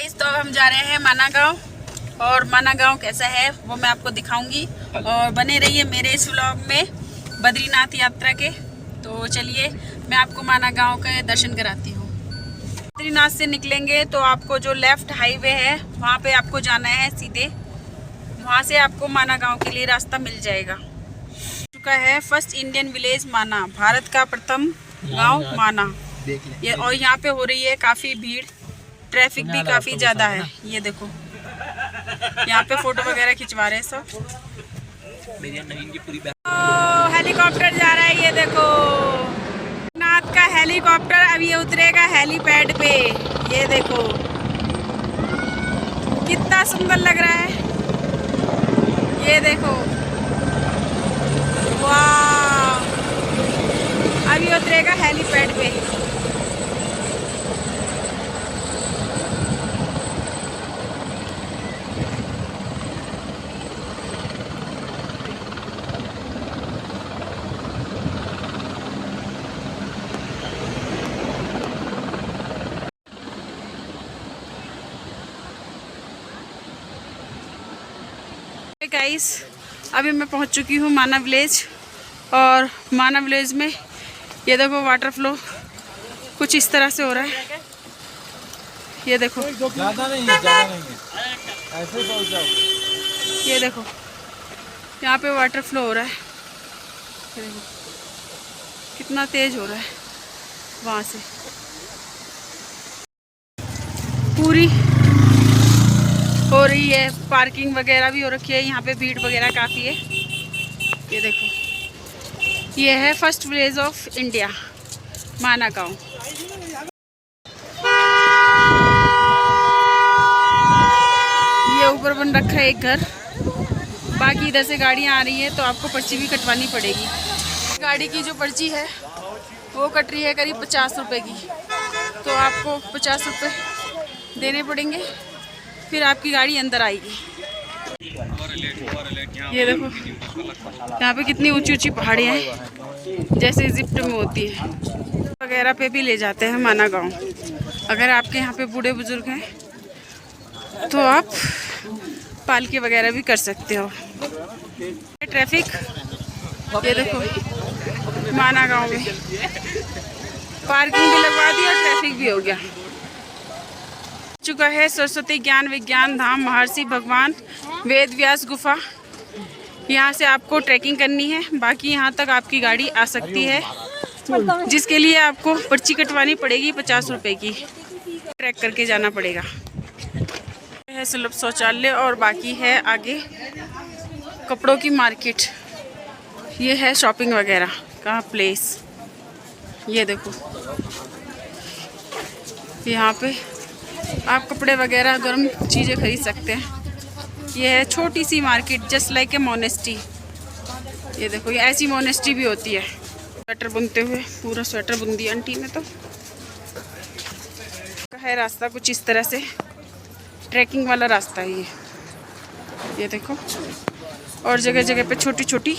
Guys, तो अब हम जा रहे हैं माना गांव और माना गांव कैसा है वो मैं आपको दिखाऊंगी और बने रहिए मेरे इस व्लॉग में बद्रीनाथ यात्रा के। तो चलिए मैं आपको माना गांव के दर्शन कराती हूँ। बद्रीनाथ से निकलेंगे तो आपको जो लेफ्ट हाईवे है वहाँ पे आपको जाना है सीधे, वहाँ से आपको माना गांव के लिए रास्ता मिल जाएगा। चुका है फर्स्ट इंडियन विलेज माना, भारत का प्रथम गांव माना। ये और यहाँ पे हो रही है काफ़ी भीड़, ट्रैफिक भी काफ़ी ज़्यादा है। ये देखो यहाँ पे फोटो वगैरह खिंचवा रहे हैं सब। हेलीकॉप्टर जा रहा है, ये देखो नाथ का हेलीकॉप्टर। अब ये उतरेगा हेलीपैड पे। ये देखो कितना सुंदर लग रहा है, ये देखो वाह। अब ये उतरेगा हेलीपैड पे। गाइस, अभी मैं पहुंच चुकी हूँ माना विलेज और माना विलेज में ये देखो वाटर फ्लो कुछ इस तरह से हो रहा है। ये देखो ज़्यादा नहीं है, ऐसे ही पहुंच जाओ। ये देखो यहाँ पे वाटर फ्लो हो रहा है। ये देखो कितना तेज हो रहा है, वहाँ से पूरी हो रही है। पार्किंग वगैरह भी हो रखी है, यहाँ पे भीड़ वगैरह काफ़ी है। ये देखो ये है फर्स्ट विलेज ऑफ इंडिया माना गांव। ये ऊपर बन रखा है एक घर, बाकी इधर से गाड़ियाँ आ रही है तो आपको पर्ची भी कटवानी पड़ेगी। गाड़ी की जो पर्ची है वो कट रही है करीब 50 रुपये की, तो आपको 50 रुपये देने पड़ेंगे, फिर आपकी गाड़ी अंदर आएगी। ये देखो यहाँ पे कितनी ऊंची ऊंची पहाड़ियाँ हैं, जैसे इजिप्ट में होती है। वगैरह पे भी ले जाते हैं माना गांव। अगर आपके यहाँ पे बूढ़े बुजुर्ग हैं तो आप पालकी वगैरह भी कर सकते हो। ट्रैफिक ये देखो माना गांव में पार्किंग भी लगवा दी और ट्रैफिक भी हो गया। चुका है सरस्वती ज्ञान विज्ञान धाम महर्षि भगवान वेद व्यास गुफा। यहाँ से आपको ट्रैकिंग करनी है, बाकी यहाँ तक आपकी गाड़ी आ सकती है, जिसके लिए आपको पर्ची कटवानी पड़ेगी 50 रुपये की। ट्रैक करके जाना पड़ेगा। है सुलभ शौचालय और बाकी है आगे कपड़ों की मार्केट। ये है शॉपिंग वगैरह का प्लेस। ये देखो यहाँ पे आप कपड़े वगैरह गर्म चीज़ें खरीद सकते हैं। ये है छोटी सी market just like a monastery. ये देखो ये ऐसी मोनेस्ट्री भी होती है। स्वेटर बुनते हुए पूरा स्वेटर बुन दिया आंटी ने। तो है रास्ता कुछ इस तरह से, ट्रैकिंग वाला रास्ता है ये देखो। और जगह जगह पे छोटी छोटी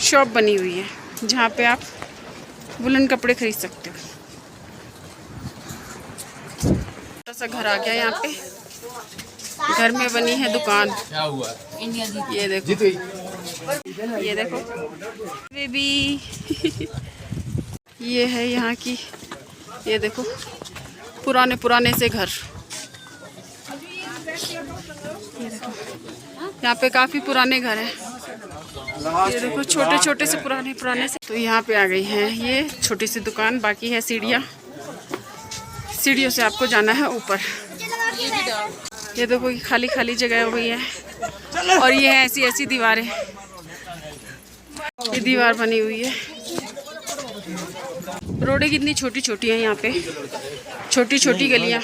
शॉप बनी हुई है जहाँ पे आप वुलन कपड़े खरीद सकते हो। छोटा सा घर आ गया यहाँ पे, घर में बनी है दुकान। क्या हुआ? ये देखो ये देखो बेबी ये है यहाँ की। ये देखो पुराने पुराने से घर। ये देखो यहाँ पे काफ़ी पुराने घर हैं। ये देखो छोटे छोटे से पुराने से। तो यहाँ पे आ गई है ये छोटी सी दुकान। बाकी है सीढ़ियाँ, सीढ़ियों से आपको जाना है ऊपर। ये देखो ये खाली खाली जगह हो गई है और ये है ऐसी ऐसी दीवारें। ये दीवार बनी हुई है। रोडें कितनी छोटी छोटी हैं यहाँ पे, छोटी छोटी गलियाँ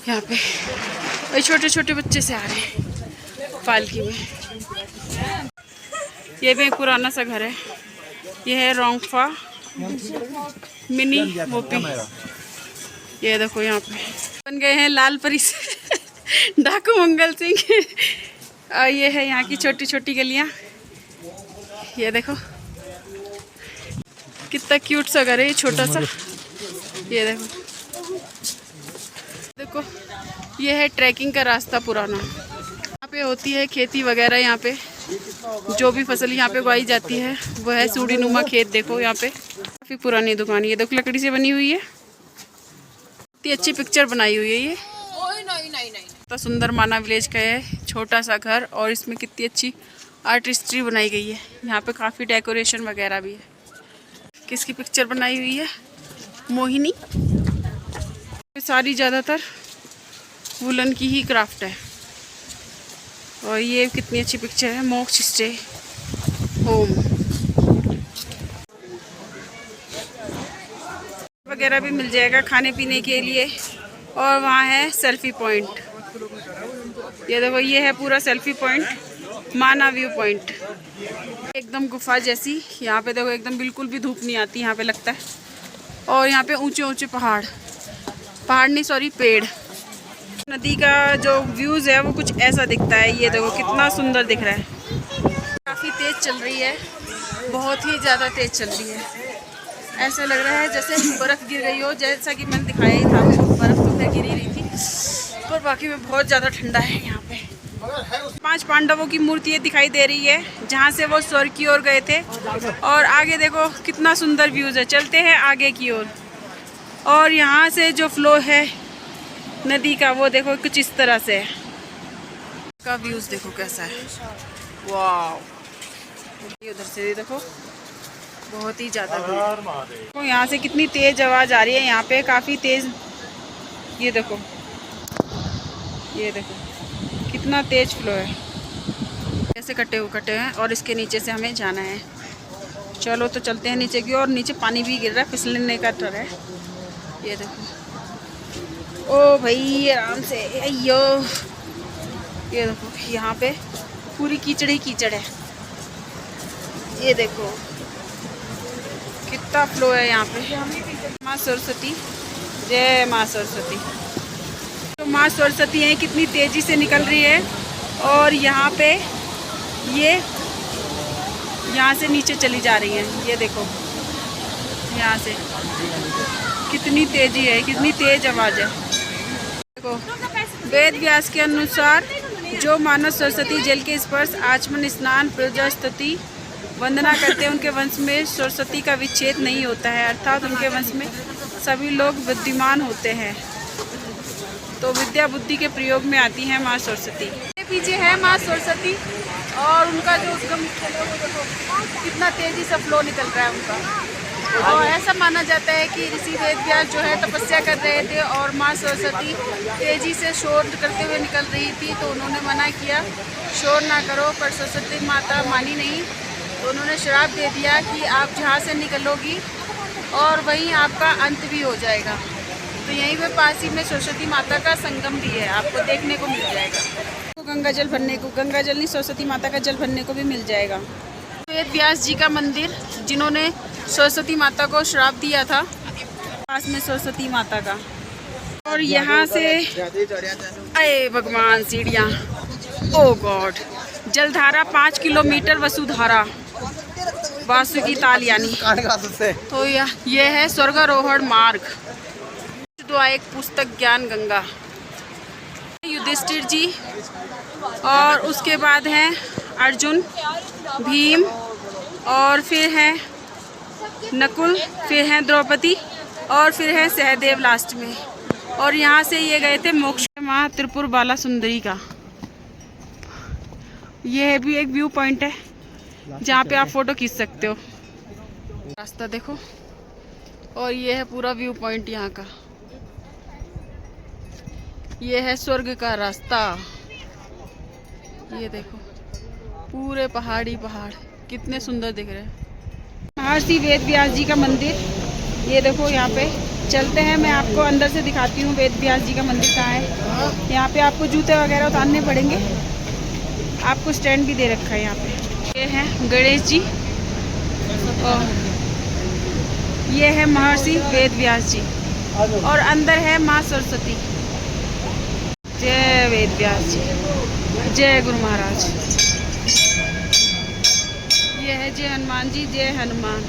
यहाँ पे। और छोटे छोटे बच्चे से आ रहे हैं पालकी में। ये भी एक पुराना सा घर है। ये है रोंगफा मिनी मोपी। ये देखो यहाँ पे बन गए हैं लाल परी से डाकू मंगल सिंह। और ये है यहाँ की छोटी छोटी गलियाँ। ये देखो कितना क्यूट सा घर है, ये छोटा सा। ये देखो देखो ये है ट्रैकिंग का रास्ता पुराना। यहाँ पे होती है खेती वगैरह। यहाँ पे जो भी फसल यहाँ पे उगाई जाती है वो है सूढ़ी नुमा खेत। देखो यहाँ पे काफ़ी पुरानी दुकान है। ये देखो लकड़ी से बनी हुई है। इतनी अच्छी पिक्चर बनाई हुई है ये। इतना सुंदर माना विलेज का है छोटा सा घर, और इसमें कितनी अच्छी आर्टिस्ट्री बनाई गई है। यहाँ पे काफ़ी डेकोरेशन वगैरह भी है। किसकी पिक्चर बनाई हुई है? मोहिनी। सारी ज़्यादातर वुलन की ही क्राफ्ट है। और ये कितनी अच्छी पिक्चर है, मोक्ष स्टे होम वगैरह भी मिल जाएगा खाने पीने के लिए। और वहाँ है सेल्फी पॉइंट। ये देखो ये है पूरा सेल्फी पॉइंट, माना व्यू पॉइंट। एकदम गुफा जैसी। यहाँ पे देखो एकदम बिल्कुल भी धूप नहीं आती यहाँ पे लगता है। और यहाँ पे ऊंचे ऊंचे पहाड़ नहीं सॉरी पेड़। नदी का जो व्यूज़ है वो कुछ ऐसा दिखता है। ये देखो कितना सुंदर दिख रहा है। काफ़ी तेज़ चल रही है, बहुत ही ज़्यादा तेज़ चल रही है। ऐसा लग रहा है जैसे बर्फ़ गिर गई हो। जैसा कि मैंने दिखाया ही था, बर्फ़ तो फिर गिर ही रही थी, पर बाकी में बहुत ज़्यादा ठंडा है यहाँ पे। 5 पांडवों की मूर्तियाँ दिखाई दे रही है जहाँ से वो स्वर्ग की ओर गए थे। और आगे देखो कितना सुंदर व्यूज़ है। चलते हैं आगे की ओर। और यहाँ से जो फ्लो है नदी का वो देखो कुछ इस तरह से है। का व्यूज़ देखो कैसा है, वाह। ये उधर से देखो बहुत ही ज़्यादा तो यहाँ से कितनी तेज़ आवाज़ आ रही है। यहाँ पे काफ़ी तेज़। ये देखो कितना तेज़ फ्लो है। कैसे कटे हैं। और इसके नीचे से हमें जाना है। चलो तो चलते हैं नीचे की ओर। नीचे पानी भी गिर रहा है, फिसलने का डर है। ये देखो ओ भाई आराम से अयो। ये देखो यहाँ पे पूरी कीचड़ ही कीचड़ है। ये देखो कितना फ्लो है यहाँ पे। माँ सरस्वती, जय माँ सरस्वती। तो माँ सरस्वती हैं कितनी तेज़ी से निकल रही है। और यहाँ पे ये यहाँ से नीचे चली जा रही हैं। ये देखो यहाँ से कितनी तेज़ी है, कितनी तेज़ आवाज़ है। देखो वेद व्यास के अनुसार जो मानव सरस्वती जल के स्पर्श आचमन स्नान पूजा स्तुति वंदना करते हैं उनके वंश में सरस्वती का विच्छेद नहीं होता है, अर्थात उनके वंश में सभी लोग बुद्धिमान होते हैं। तो विद्या बुद्धि के प्रयोग में आती है माँ सरस्वती। पीछे है माँ सरस्वती और उनका जो उद्गम स्थल है वो देखो कितना तेजी से फ्लो निकल रहा है उनका। और ऐसा माना जाता है कि ऋषि वेद व्यास जो है तपस्या कर रहे थे और माँ सरस्वती तेजी से शोर करते हुए निकल रही थी, तो उन्होंने मना किया शोर ना करो, पर सरस्वती माता मानी नहीं। तो उन्होंने श्राप दे दिया कि आप जहाँ से निकलोगी और वहीं आपका अंत भी हो जाएगा। तो यहीं पे पास ही में सरस्वती माता का संगम भी है, आपको देखने को मिल जाएगा। तो गंगा जल भरने को, गंगा जल नहीं सरस्वती माता का जल भरने को भी मिल जाएगा। वेद व्यास जी का मंदिर जिन्होंने सरस्वती माता को श्राप दिया था, पास में सरस्वती माता का। और यहाँ से अरे भगवान सीढ़ियाँ, ओ गॉड। जलधारा 5 किलोमीटर वसुधारा वासुकी ताल यानी। तो ये है स्वर्गारोहण मार्ग। एक पुस्तक ज्ञान गंगा, युधिष्ठिर जी, और उसके बाद हैं अर्जुन, भीम, और फिर है नकुल, फिर हैं द्रौपदी, और फिर है सहदेव लास्ट में। और यहाँ से ये गए थे मोक्ष। माँ त्रिपुर बाला सुंदरी का ये भी एक व्यू पॉइंट है जहाँ पे आप फोटो खींच सकते हो। रास्ता देखो, और ये है पूरा व्यू पॉइंट यहाँ का। ये है स्वर्ग का रास्ता। ये देखो पूरे पहाड़ी पहाड़ कितने सुंदर दिख रहे हैं। महर्षि वेद व्यास जी का मंदिर, ये देखो यहाँ पे चलते हैं, मैं आपको अंदर से दिखाती हूँ वेद व्यास जी का मंदिर कहाँ है। यहाँ पे आपको जूते वगैरह उतारने पड़ेंगे, आपको स्टैंड भी दे रखा है यहाँ पे। ये है गणेश जी और ये है महर्षि वेद व्यास जी, और अंदर है माँ सरस्वती। जय वेद व्यास जी, जय गुरु महाराज। ये है जय हनुमान जी, जय हनुमान।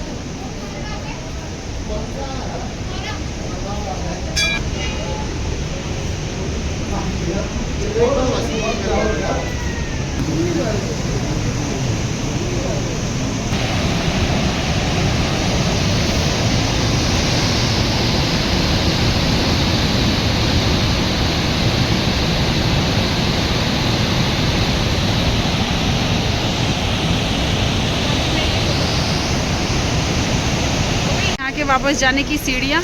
के वापस जाने की सीढ़ियाँ।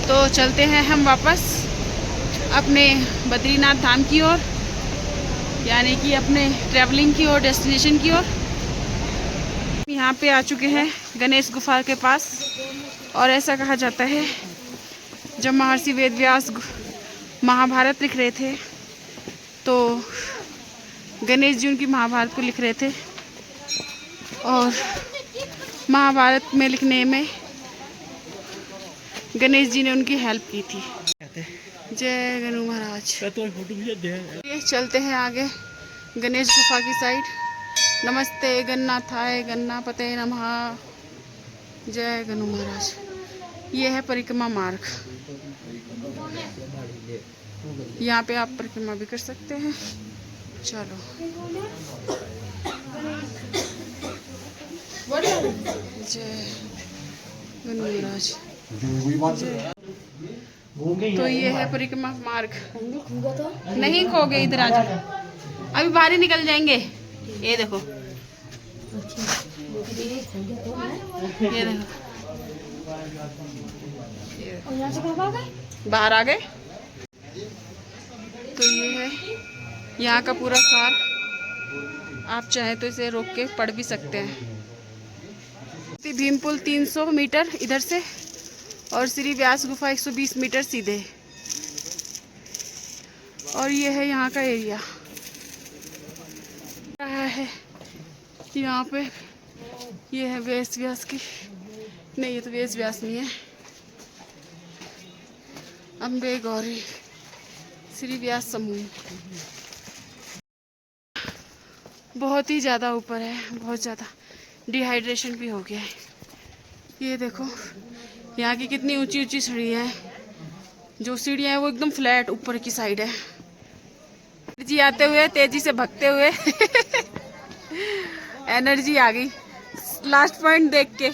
तो चलते हैं हम वापस अपने बद्रीनाथ धाम की ओर, यानी कि अपने ट्रैवलिंग की ओर, डेस्टिनेशन की ओर। यहाँ पे आ चुके हैं गणेश गुफा के पास। और ऐसा कहा जाता है जब महर्षि वेदव्यास महाभारत लिख रहे थे तो गणेश जी उनकी महाभारत को लिख रहे थे, और महाभारत में लिखने में गणेश जी ने उनकी हेल्प की थी। जय गणु महाराज। ये चलते हैं आगे गणेश गुफा की साइड। नमस्ते गन्नाथाय गन्नापते नमः। जय गणु महाराज। ये है परिक्रमा मार्ग, यहाँ पे आप परिक्रमा भी कर सकते हैं। चलो जय गणु महाराज। तो ये है परिक्रमा मार्ग। नहीं खो गए, इधर आ जाओ, अभी बाहर ही निकल जाएंगे। ये देखो, ये देखो, बाहर आ गए। तो ये है यहाँ का पूरा सार। आप चाहे तो इसे रोक के पढ़ भी सकते हैं। भीमपुल 300 मीटर इधर से, और श्री व्यास गुफा 120 मीटर सीधे। और ये है यहाँ का एरिया। है यहाँ पे, ये है वेश व्यास की, नहीं ये तो वेश व्यास नहीं है, अम्बे गौरी श्री व्यास समूह। बहुत ही ज़्यादा ऊपर है, बहुत ज़्यादा डिहाइड्रेशन भी हो गया है। ये देखो यहाँ की कितनी ऊंची ऊंची सीढ़ियाँ हैं। जो सीढ़ियाँ हैं वो एकदम फ्लैट ऊपर की साइड है। एनर्जी आते हुए, तेजी से भगते हुए एनर्जी आ गई लास्ट पॉइंट देख के।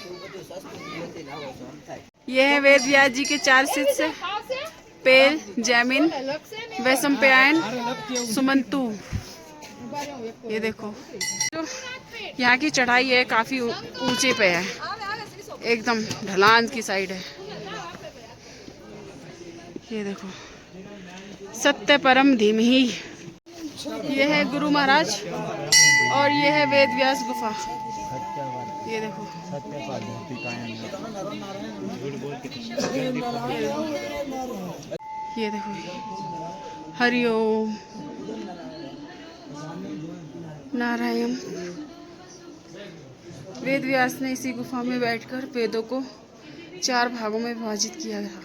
ये है वेद व्यास जी के 4 शिष्य, पेल, जैमिन, वैशंपायन, सुमंतु। ये देखो, तो यहाँ की चढ़ाई है, काफी ऊंचे पे है, एकदम ढलान की साइड है। ये देखो, सत्य परम धीमहि। ये है गुरु महाराज, और ये है वेद व्यास गुफा। ये देखो, ये देखो, हरिओम नारायण। वेद व्यास ने इसी गुफा में बैठकर वेदों को 4 भागों में विभाजित किया था।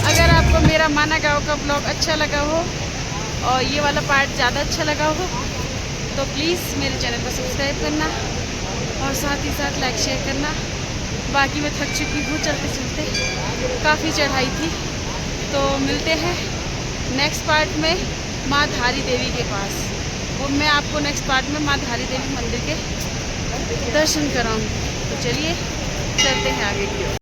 अगर आपको मेरा माना गाँव का ब्लॉग अच्छा लगा हो और ये वाला पार्ट ज़्यादा अच्छा लगा हो तो प्लीज़ मेरे चैनल को सब्सक्राइब करना और साथ ही साथ लाइक शेयर करना। बाकी मैं थक चुकी हूँ चलते चलते, काफ़ी चढ़ाई थी। तो मिलते हैं नेक्स्ट पार्ट में माँ धारी देवी के पास। वो मैं आपको नेक्स्ट पार्ट में माँ धारी देवी मंदिर के दर्शन कराऊँ। तो चलिए चलते हैं आगे की ओर।